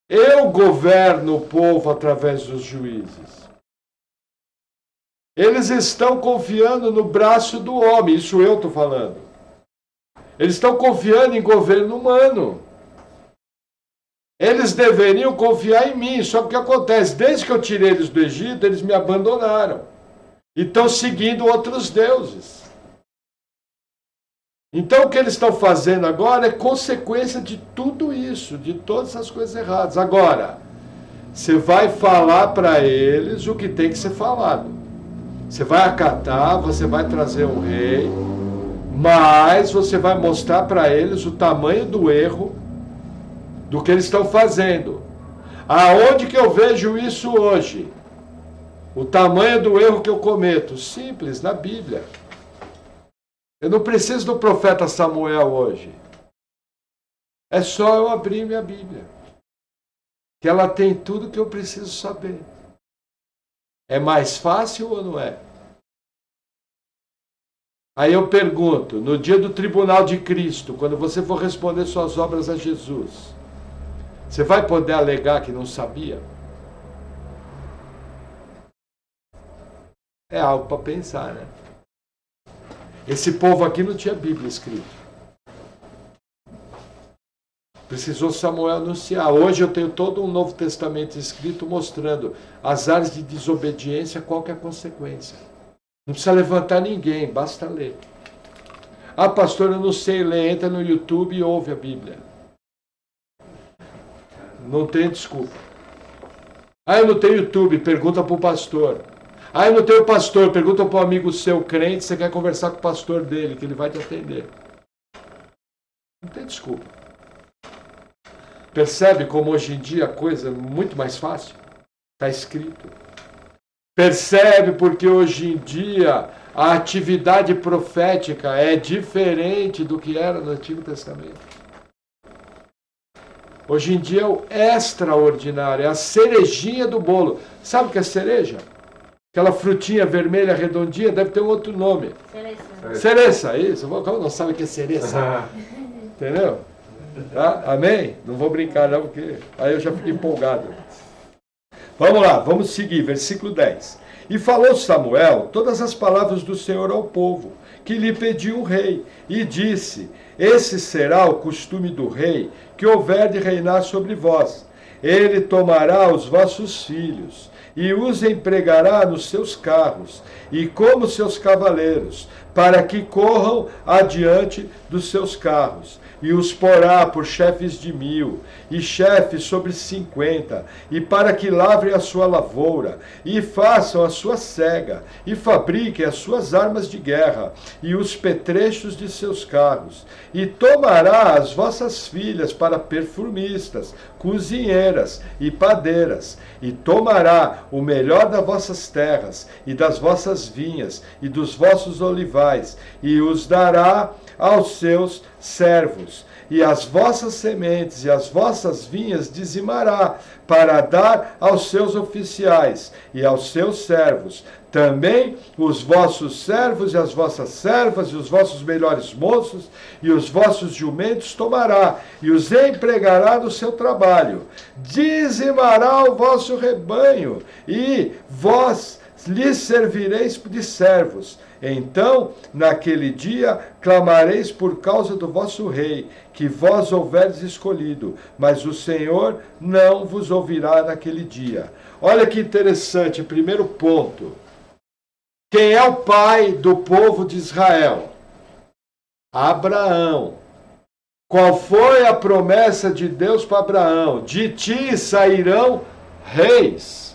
Eu governo o povo através dos juízes. Eles estão confiando no braço do homem, isso eu estou falando. Eles estão confiando em governo humano. Eles deveriam confiar em mim, só que o que acontece? Desde que eu tirei eles do Egito, eles me abandonaram. E estão seguindo outros deuses. Então o que eles estão fazendo agora é consequência de tudo isso, de todas essas coisas erradas. Agora, você vai falar para eles o que tem que ser falado. Você vai acatar, você vai trazer um rei, mas você vai mostrar para eles o tamanho do erro do que eles estão fazendo. Aonde que eu vejo isso hoje? O tamanho do erro que eu cometo? Simples, na Bíblia. Eu não preciso do profeta Samuel hoje. É só eu abrir minha Bíblia. Que ela tem tudo que eu preciso saber. É mais fácil ou não é? Aí eu pergunto, no dia do tribunal de Cristo, quando você for responder suas obras a Jesus, você vai poder alegar que não sabia? É algo para pensar, né? Esse povo aqui não tinha Bíblia escrita. Precisou Samuel anunciar. Hoje eu tenho todo um Novo Testamento escrito mostrando as áreas de desobediência, qual que é a consequência. Não precisa levantar ninguém, basta ler. Ah, pastor, eu não sei ler. Entra no YouTube e ouve a Bíblia. Não tem desculpa. Ah, eu não tenho YouTube. Pergunta para o pastor. Ah, eu não tenho pastor. Pergunta para um amigo seu crente, você quer conversar com o pastor dele, que ele vai te atender. Não tem desculpa. Percebe como hoje em dia a coisa é muito mais fácil? Está escrito. Percebe porque hoje em dia a atividade profética é diferente do que era no Antigo Testamento. Hoje em dia é o extraordinário, é a cerejinha do bolo. Sabe o que é cereja? Aquela frutinha vermelha redondinha, deve ter um outro nome. Cereça, isso. Como não sabe o que é cereça? Entendeu? Tá? Amém? Não vou brincar não, porque aí eu já fico empolgado. Vamos lá, vamos seguir, versículo 10. E falou Samuel todas as palavras do Senhor ao povo, que lhe pediu um rei, e disse: esse será o costume do rei, que houver de reinar sobre vós. Ele tomará os vossos filhos, e os empregará nos seus carros, e como seus cavaleiros, para que corram adiante dos seus carros. E os porá por chefes de 1000, e chefes sobre 50, e para que lavrem a sua lavoura, e façam a sua cega, e fabriquem as suas armas de guerra, e os petrechos de seus carros. E tomará as vossas filhas para perfumistas, cozinheiras e padeiras, e tomará o melhor das vossas terras, e das vossas vinhas, e dos vossos olivais, e os dará aos seus servos, e as vossas sementes e as vossas vinhas dizimará, para dar aos seus oficiais e aos seus servos. Também os vossos servos e as vossas servas, e os vossos melhores moços, e os vossos jumentos tomará, e os empregará no seu trabalho. Dizimará o vosso rebanho, e vós lhes servireis de servos. Então, naquele dia, clamareis por causa do vosso rei, que vós houverdes escolhido, mas o Senhor não vos ouvirá naquele dia. Olha que interessante, primeiro ponto. Quem é o pai do povo de Israel? Abraão. Qual foi a promessa de Deus para Abraão? De ti sairão reis.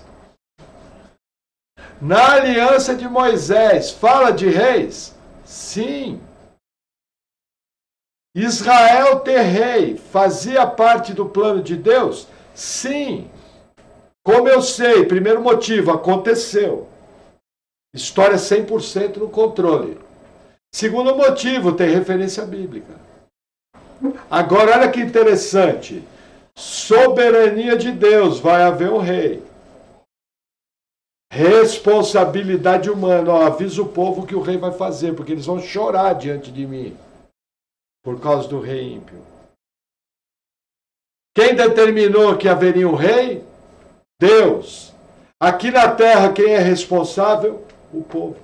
Na aliança de Moisés, fala de reis? Sim. Israel ter rei fazia parte do plano de Deus? Sim. Como eu sei, primeiro motivo, aconteceu. História 100% no controle. Segundo motivo, tem referência bíblica. Agora, olha que interessante. Soberania de Deus, vai haver um rei. Responsabilidade humana. Ó, avisa o povo que o rei vai fazer, porque eles vão chorar diante de mim por causa do rei ímpio. Quem determinou que haveria um rei? Deus. Aqui na terra, quem é responsável? O povo.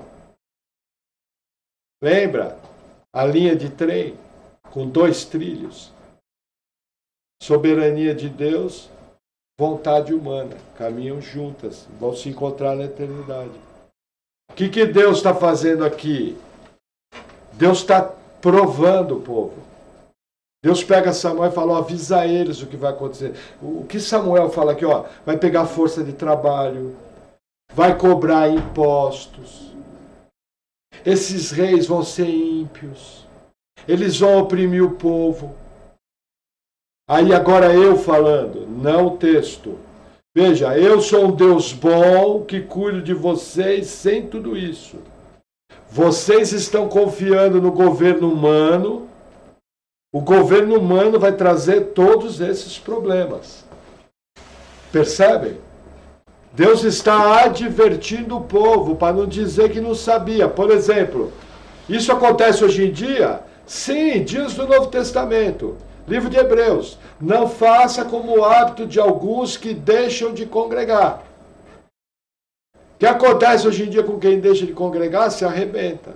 Lembra? A linha de trem com 2 trilhos. Soberania de Deus, vontade humana, caminham juntas, vão se encontrar na eternidade. O que Deus está fazendo aqui? Deus está provando o povo. Deus pega Samuel e fala, ó, avisa eles o que vai acontecer. O que Samuel fala aqui, ó, vai pegar força de trabalho, vai cobrar impostos. Esses reis vão ser ímpios. Eles vão oprimir o povo. Aí agora eu falando, não o texto. Veja, eu sou um Deus bom que cuido de vocês sem tudo isso. Vocês estão confiando no governo humano. O governo humano vai trazer todos esses problemas. Percebem? Deus está advertindo o povo para não dizer que não sabia. Por exemplo, isso acontece hoje em dia? Sim, dias do Novo Testamento. Livro de Hebreus. Não faça como o hábito de alguns que deixam de congregar. O que acontece hoje em dia com quem deixa de congregar? Se arrebenta.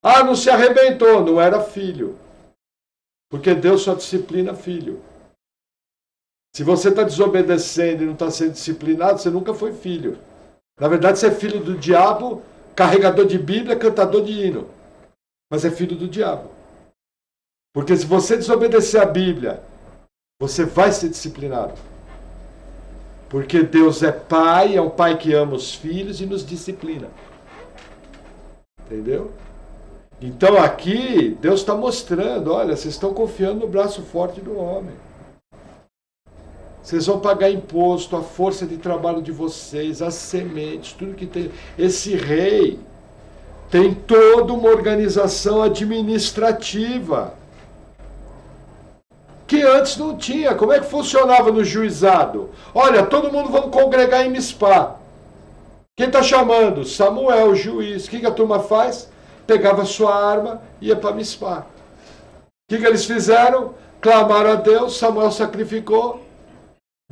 Ah, não se arrebentou, não era filho. Porque Deus só disciplina filho. Se você está desobedecendo e não está sendo disciplinado, você nunca foi filho. Na verdade, você é filho do diabo, carregador de Bíblia, cantador de hino. Mas é filho do diabo. Porque se você desobedecer a Bíblia, você vai ser disciplinado. Porque Deus é pai, é um pai que ama os filhos e nos disciplina. Entendeu? Então aqui, Deus está mostrando, olha, vocês estão confiando no braço forte do homem. Vocês vão pagar imposto, a força de trabalho de vocês, as sementes, tudo que tem. Esse rei tem toda uma organização administrativa que antes não tinha. Como é que funcionava no juizado? Olha, todo mundo vamos congregar em Mispá. Quem está chamando? Samuel, o juiz. O que a turma faz? Pegava sua arma e ia para Mispá. O que eles fizeram? Clamaram a Deus, Samuel sacrificou.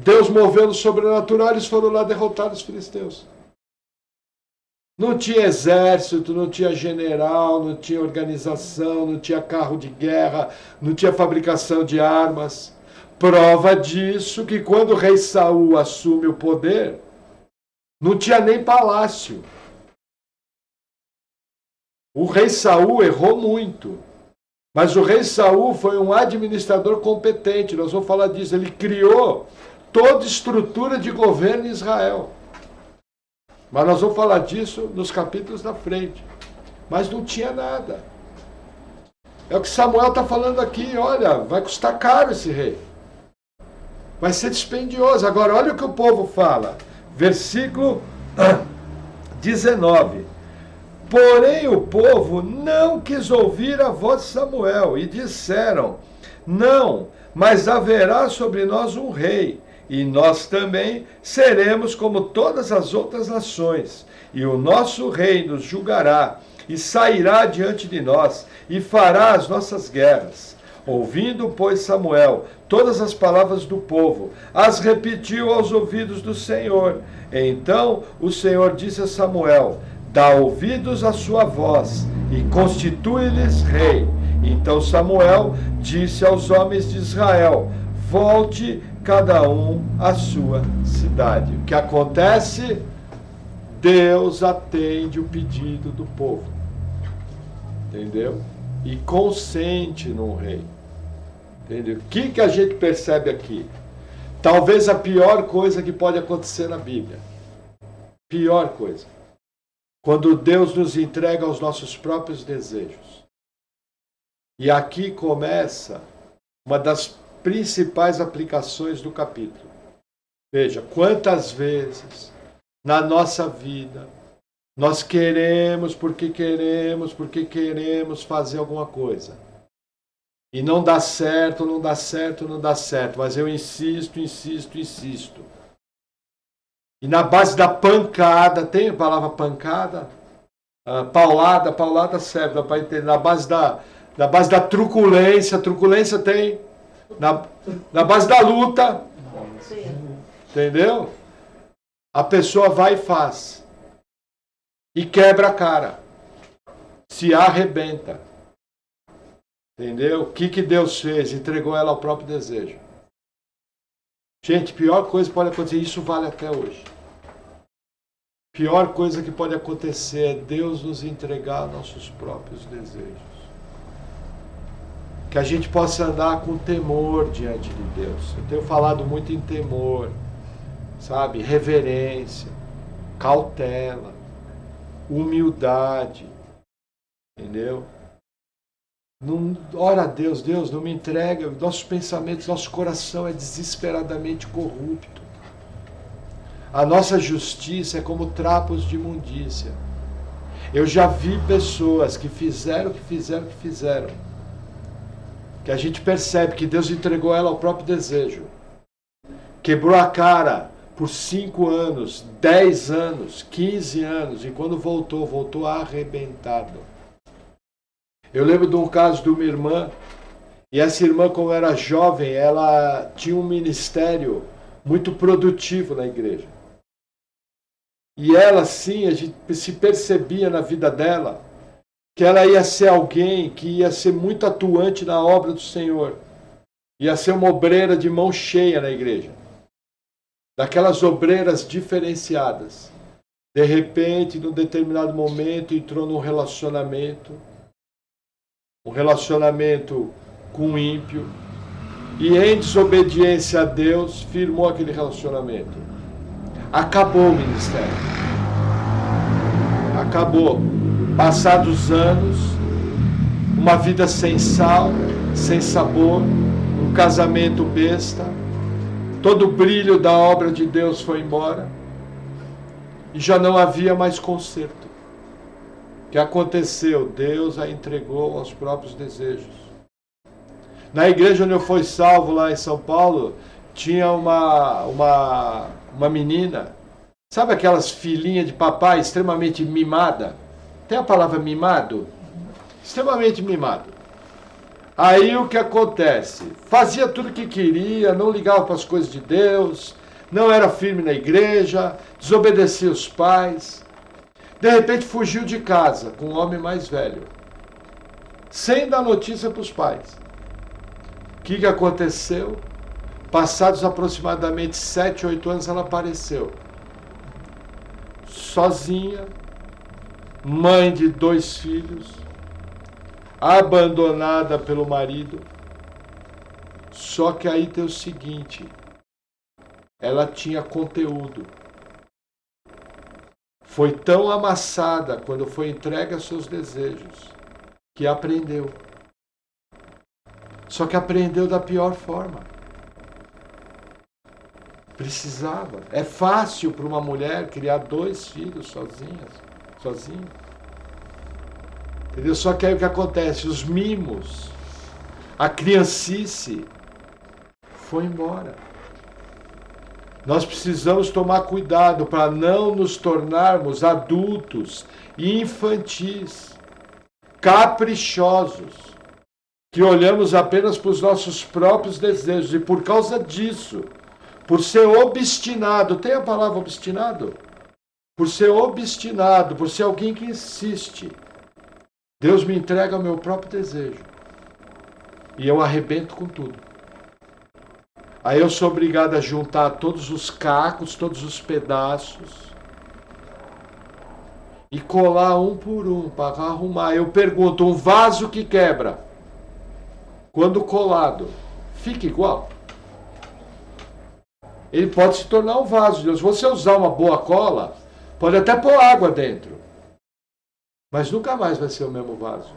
Deus moveu no sobrenatural, eles foram lá derrotar os filisteus. Não tinha exército, não tinha general, não tinha organização, não tinha carro de guerra, não tinha fabricação de armas. Prova disso que quando o rei Saul assume o poder, não tinha nem palácio. O rei Saul errou muito. Mas o rei Saul foi um administrador competente. Nós vamos falar disso. Ele criou toda estrutura de governo em Israel. Mas nós vamos falar disso nos capítulos da frente. Mas não tinha nada. É o que Samuel está falando aqui. Olha, vai custar caro esse rei. Vai ser dispendioso. Agora, olha o que o povo fala. Versículo 19. Porém o povo não quis ouvir a voz de Samuel e disseram: não, mas haverá sobre nós um rei, e nós também seremos como todas as outras nações, e o nosso rei nos julgará, e sairá diante de nós, e fará as nossas guerras. Ouvindo, pois, Samuel todas as palavras do povo, as repetiu aos ouvidos do Senhor. Então o Senhor disse a Samuel: dá ouvidos à sua voz e constitui-lhes rei. Então Samuel disse aos homens de Israel: volte cada um à sua cidade. O que acontece? Deus atende o pedido do povo. Entendeu? E consente num rei. Entendeu? O que a gente percebe aqui? Talvez a pior coisa que pode acontecer na Bíblia. Pior coisa. Quando Deus nos entrega aos nossos próprios desejos. E aqui começa uma das principais aplicações do capítulo. Veja, quantas vezes na nossa vida nós queremos porque queremos fazer alguma coisa. E não dá certo, mas eu insisto. E na base da pancada, tem a palavra pancada? Paulada serve, para entender. Na base da truculência tem. Na base da luta. Entendeu? A pessoa vai e faz. E quebra a cara. Se arrebenta. Entendeu? O que Deus fez? Entregou ela ao próprio desejo. Gente, pior coisa que pode acontecer, isso vale até hoje. Pior coisa que pode acontecer é Deus nos entregar nossos próprios desejos. Que a gente possa andar com temor diante de Deus. Eu tenho falado muito em temor, sabe? Reverência, cautela, humildade, entendeu? Não, ora a Deus, não me entrega, nossos pensamentos, nosso coração é desesperadamente corrupto. A nossa justiça é como trapos de imundícia. Eu já vi pessoas que fizeram o que fizeram. Que a gente percebe que Deus entregou ela ao próprio desejo. Quebrou a cara por 5 anos, 10 anos, 15 anos, e quando voltou arrebentado. Eu lembro de um caso de uma irmã, e essa irmã, como era jovem, ela tinha um ministério muito produtivo na igreja. E ela, sim, a gente se percebia na vida dela, que ela ia ser alguém que ia ser muito atuante na obra do Senhor. Ia ser uma obreira de mão cheia na igreja. Daquelas obreiras diferenciadas. De repente, num determinado momento, entrou num relacionamento. Um relacionamento com um ímpio. E em desobediência a Deus, firmou aquele relacionamento. Acabou o ministério. Acabou. Passados anos, uma vida sem sal, sem sabor, um casamento besta, todo o brilho da obra de Deus foi embora e já não havia mais conserto. O que aconteceu? Deus a entregou aos próprios desejos. Na igreja onde eu fui salvo, lá em São Paulo, tinha uma menina, sabe aquelas filhinhas de papai extremamente mimada? Tem a palavra mimado? Extremamente mimado. Aí o que acontece? Fazia tudo o que queria, não ligava para as coisas de Deus, não era firme na igreja, desobedecia os pais. De repente fugiu de casa com um homem mais velho, sem dar notícia para os pais. O que aconteceu? Passados aproximadamente 7, 8 anos, ela apareceu. Sozinha, mãe de 2 filhos, abandonada pelo marido. Só que aí tem o seguinte, ela tinha conteúdo. Foi tão amassada quando foi entregue aos seus desejos, que aprendeu. Só que aprendeu da pior forma. Precisava. É fácil para uma mulher criar 2 filhos sozinha. Entendeu? Só que aí o que acontece? Os mimos, a criancice, foi embora. Nós precisamos tomar cuidado para não nos tornarmos adultos infantis, caprichosos, que olhamos apenas para os nossos próprios desejos e por causa disso, por ser obstinado, tem a palavra obstinado? Por ser obstinado, por ser alguém que insiste, Deus me entrega o meu próprio desejo e eu arrebento com tudo. Aí eu sou obrigado a juntar todos os cacos, todos os pedaços e colar um por um para arrumar. Eu pergunto, um vaso que quebra, quando colado, fica igual? Ele pode se tornar um vaso. Se você usar uma boa cola, pode até pôr água dentro, mas nunca mais vai ser o mesmo vaso.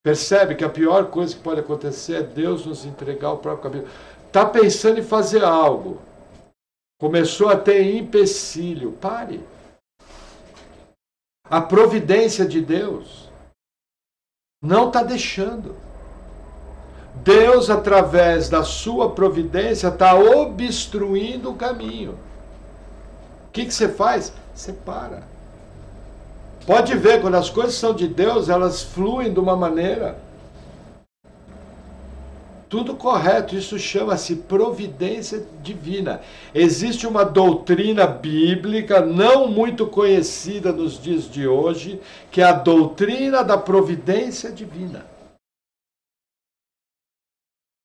Percebe que a pior coisa que pode acontecer é Deus nos entregar o próprio caminho. Está pensando em fazer algo, começou a ter empecilho, pare. A providência de Deus não está deixando. Deus, através da sua providência, está obstruindo o caminho. O que você faz? Você para. Pode ver, quando as coisas são de Deus, elas fluem de uma maneira. Tudo correto, isso chama-se providência divina. Existe uma doutrina bíblica, não muito conhecida nos dias de hoje, que é a doutrina da providência divina.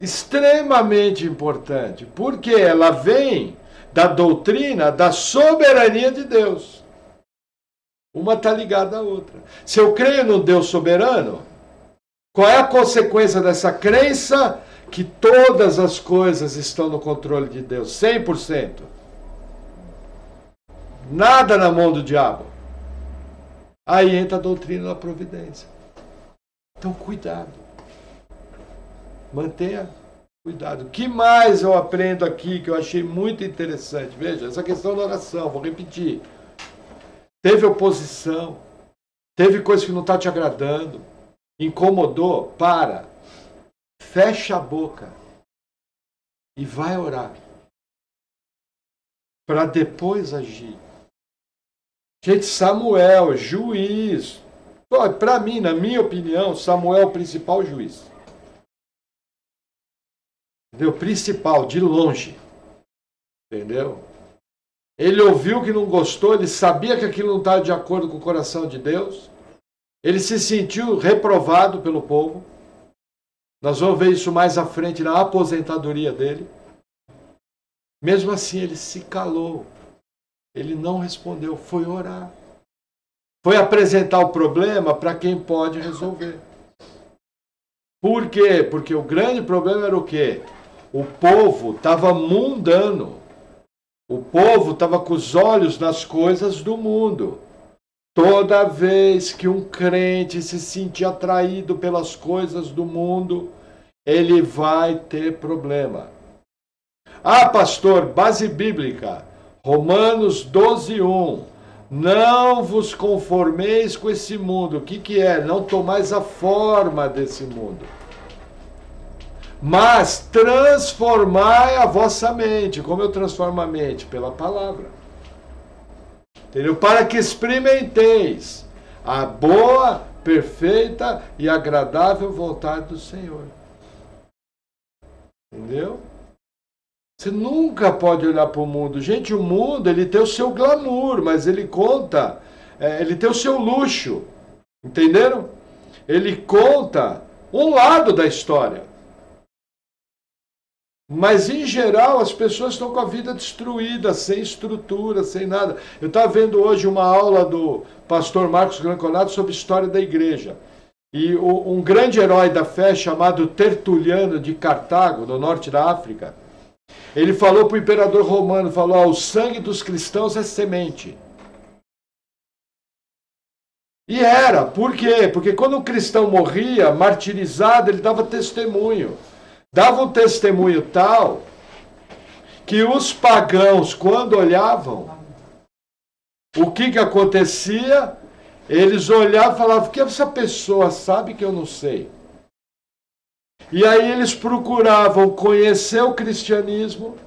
Extremamente importante, porque ela vem da doutrina da soberania de Deus. Uma está ligada à outra. Se eu creio num Deus soberano, qual é a consequência dessa crença? Que todas as coisas estão no controle de Deus, 100%. Nada na mão do diabo. Aí entra a doutrina da providência. Então, cuidado. Mantenha cuidado. O que mais eu aprendo aqui que eu achei muito interessante? Veja, essa questão da oração, vou repetir. Teve oposição, teve coisa que não está te agradando, incomodou, para, fecha a boca e vai orar, para depois agir. Gente, Samuel, juiz, para mim, na minha opinião, Samuel é o principal juiz. Entendeu? Principal, de longe. Entendeu? Ele ouviu que não gostou, ele sabia que aquilo não estava de acordo com o coração de Deus. Ele se sentiu reprovado pelo povo. Nós vamos ver isso mais à frente na aposentadoria dele. Mesmo assim, ele se calou. Ele não respondeu, foi orar. Foi apresentar o problema para quem pode resolver. Por quê? Porque o grande problema era o quê? O povo estava mundano. O povo estava com os olhos nas coisas do mundo. Toda vez que um crente se sentir atraído pelas coisas do mundo, ele vai ter problema. Ah, pastor, base bíblica, Romanos 12:1. Não vos conformeis com esse mundo. O que é? Não tomais a forma desse mundo. Mas transformai a vossa mente. Como eu transformo a mente? Pela palavra. Entendeu? Para que experimenteis a boa, perfeita e agradável vontade do Senhor. Entendeu? Você nunca pode olhar para o mundo. Gente, o mundo, ele tem o seu glamour, mas ele conta, ele tem o seu luxo. Entenderam? Ele conta um lado da história. Mas, em geral, as pessoas estão com a vida destruída, sem estrutura, sem nada. Eu estava vendo hoje uma aula do pastor Marcos Granconato sobre história da igreja. E um grande herói da fé, chamado Tertuliano de Cartago, no norte da África, ele falou para o imperador romano, falou, o sangue dos cristãos é semente. E era, por quê? Porque quando um cristão morria, martirizado, ele dava testemunho. Dava um testemunho tal que os pagãos, quando olhavam, o que acontecia? Eles olhavam e falavam, que essa pessoa sabe que eu não sei. E aí eles procuravam conhecer o cristianismo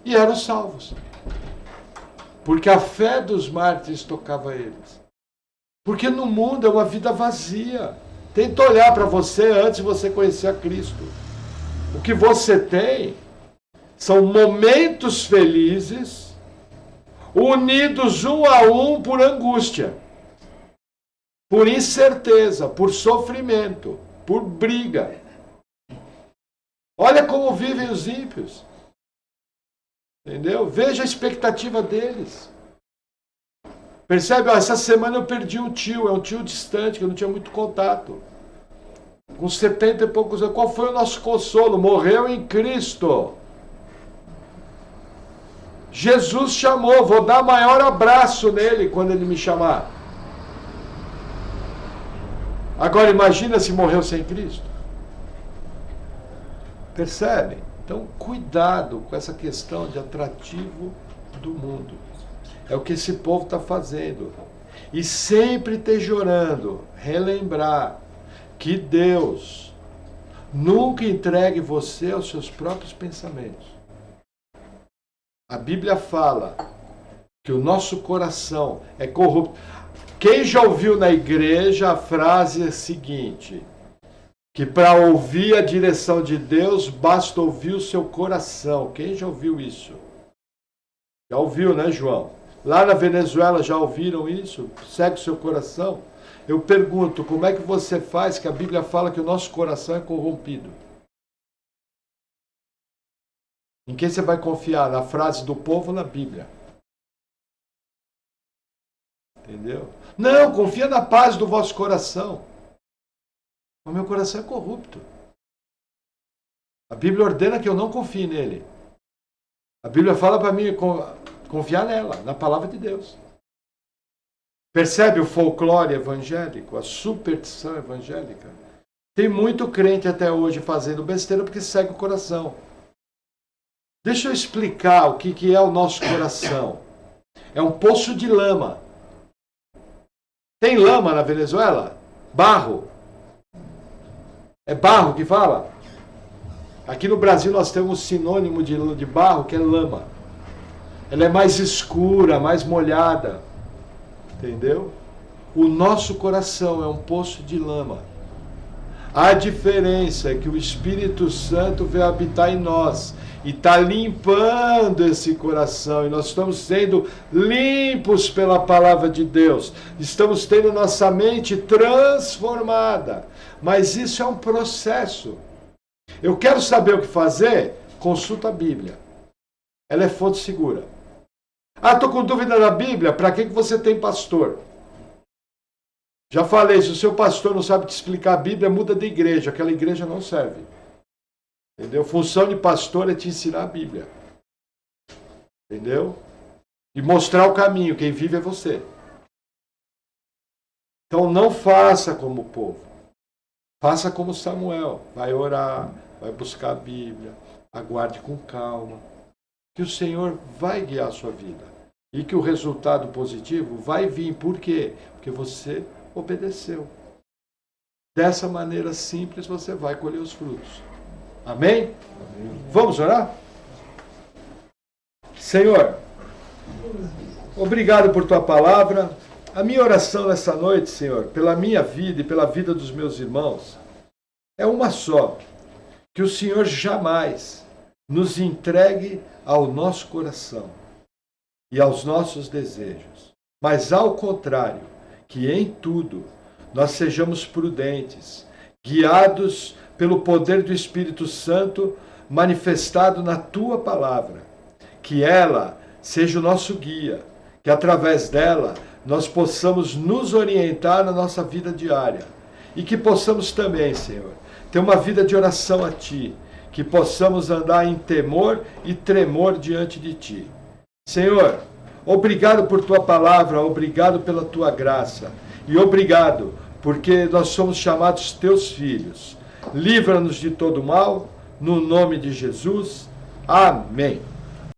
e eram salvos. Porque a fé dos mártires tocava eles. Porque no mundo é uma vida vazia. Tenta olhar para você antes de você conhecer a Cristo. O que você tem são momentos felizes, unidos um a um por angústia, por incerteza, por sofrimento, por briga. Olha como vivem os ímpios. Entendeu? Veja a expectativa deles. Percebe? Essa semana eu perdi um tio, é um tio distante, que eu não tinha muito contato. Com 70 e poucos anos. Qual foi o nosso consolo? Morreu em Cristo. Jesus chamou, vou dar maior abraço nele quando ele me chamar. Agora imagina se morreu sem Cristo. Percebe? Então cuidado com essa questão de atrativo do mundo. É o que esse povo está fazendo. E sempre orando, relembrar que Deus nunca entregue você aos seus próprios pensamentos. A Bíblia fala que o nosso coração é corrupto. Quem já ouviu na igreja a frase seguinte, que para ouvir a direção de Deus, basta ouvir o seu coração. Quem já ouviu isso? Já ouviu, né, João? Lá na Venezuela já ouviram isso? Segue o seu coração. Eu pergunto, como é que você faz que a Bíblia fala que o nosso coração é corrompido? Em quem você vai confiar? Na frase do povo ou na Bíblia? Entendeu? Não, confia na paz do vosso coração. O meu coração é corrupto. A Bíblia ordena que eu não confie nele. A Bíblia fala para mim confiar nela, na palavra de Deus. Percebe o folclore evangélico, a superstição evangélica? Tem muito crente até hoje fazendo besteira porque segue o coração. Deixa eu explicar o que é o nosso coração. É um poço de lama. Tem lama na Venezuela? Barro. É barro que fala? Aqui no Brasil nós temos um sinônimo de barro que é lama. Ela é mais escura, mais molhada. Entendeu? O nosso coração é um poço de lama. A diferença é que o Espírito Santo veio habitar em nós e está limpando esse coração. E nós estamos sendo limpos pela palavra de Deus. Estamos tendo nossa mente transformada. Mas isso é um processo. Eu quero saber o que fazer? Consulta a Bíblia. Ela é fonte segura. Ah, estou com dúvida na Bíblia? Para que você tem pastor? Já falei, se o seu pastor não sabe te explicar a Bíblia, muda de igreja. Aquela igreja não serve. Entendeu? Função de pastor é te ensinar a Bíblia. Entendeu? E mostrar o caminho. Quem vive é você. Então não faça como o povo. Faça como Samuel. Vai orar, vai buscar a Bíblia, aguarde com calma. Que o Senhor vai guiar a sua vida. E que o resultado positivo vai vir. Por quê? Porque você obedeceu. Dessa maneira simples você vai colher os frutos. Amém? Amém. Vamos orar? Senhor, obrigado por tua palavra. A minha oração nessa noite, Senhor, pela minha vida e pela vida dos meus irmãos, é uma só. Que o Senhor jamais nos entregue ao nosso coração e aos nossos desejos, mas ao contrário, que em tudo nós sejamos prudentes, guiados pelo poder do Espírito Santo, manifestado na tua palavra. Que ela seja o nosso guia, que através dela nós possamos nos orientar na nossa vida diária. E que possamos também, Senhor, ter uma vida de oração a Ti, que possamos andar em temor e tremor diante de Ti. Senhor, obrigado por Tua palavra, obrigado pela Tua graça, e obrigado porque nós somos chamados Teus filhos. Livra-nos de todo mal, no nome de Jesus. Amém.